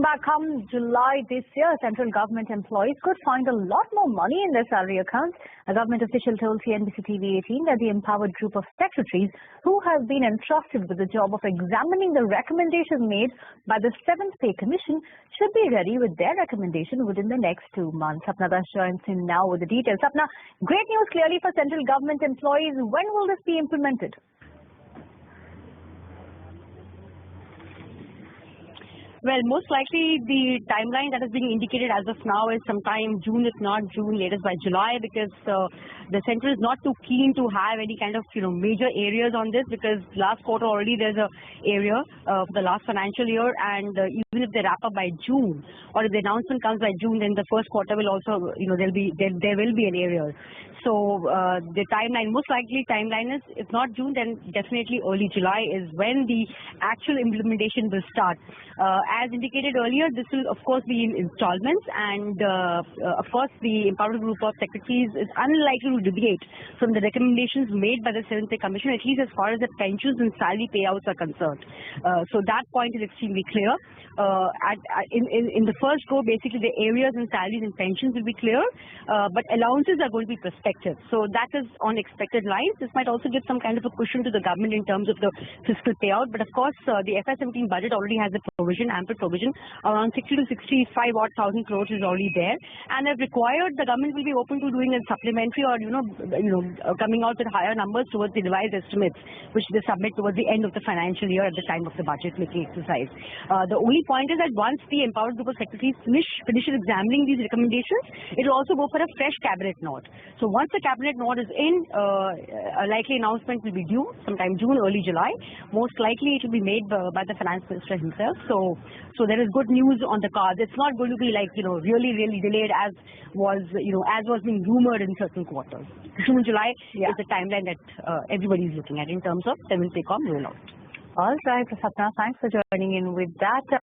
back. Come July this year, central government employees could find a lot more money in their salary accounts. A government official told CNBC TV 18 that the empowered group of secretaries who have been entrusted with the job of examining the recommendations made by the 7th Pay Commission should be ready with their recommendation within the next 2 months. Sapna Das joins in now with the details. Sapna, great news clearly for central government employees. When will this be implemented? Well, most likely the timeline that is being indicated as of now is sometime June, if not June, latest by July, because the central is not too keen to have any kind of major areas on this, because last quarter already there's a area for the last financial year, and even if they wrap up by June, or if the announcement comes by June, then the first quarter will also there will be an area. So the timeline, most likely timeline is, if not June, then definitely early July is when the actual implementation will start. As indicated earlier, this will of course be in installments, and of course the empowered group of secretaries is unlikely to deviate from the recommendations made by the 7th Pay Commission, at least as far as the pensions and salary payouts are concerned. So that point is extremely clear. In the first go, basically the areas and salaries and pensions will be clear, but allowances are going to be prospective. So that is on expected lines. This might also give some kind of a cushion to the government in terms of the fiscal payout. But of course, the FY17 budget already has a provision, ample provision, around 60 to 65 odd thousand crores is already there. And if required, the government will be open to doing a supplementary or coming out with higher numbers towards the revised estimates, which they submit towards the end of the financial year at the time of the budget making exercise. The only point is that once the empowered group of secretaries finishes examining these recommendations, it will also go for a fresh cabinet note. So once the cabinet note is in, a likely announcement will be due sometime June, early July. Most likely it will be made by the finance minister himself. So there is good news on the cards. It's not going to be like really delayed as was being rumored in certain quarters. June, July is the timeline that everybody is looking at in terms of 7th Pay Com rollout. All right, Sapna, thanks for joining in with that.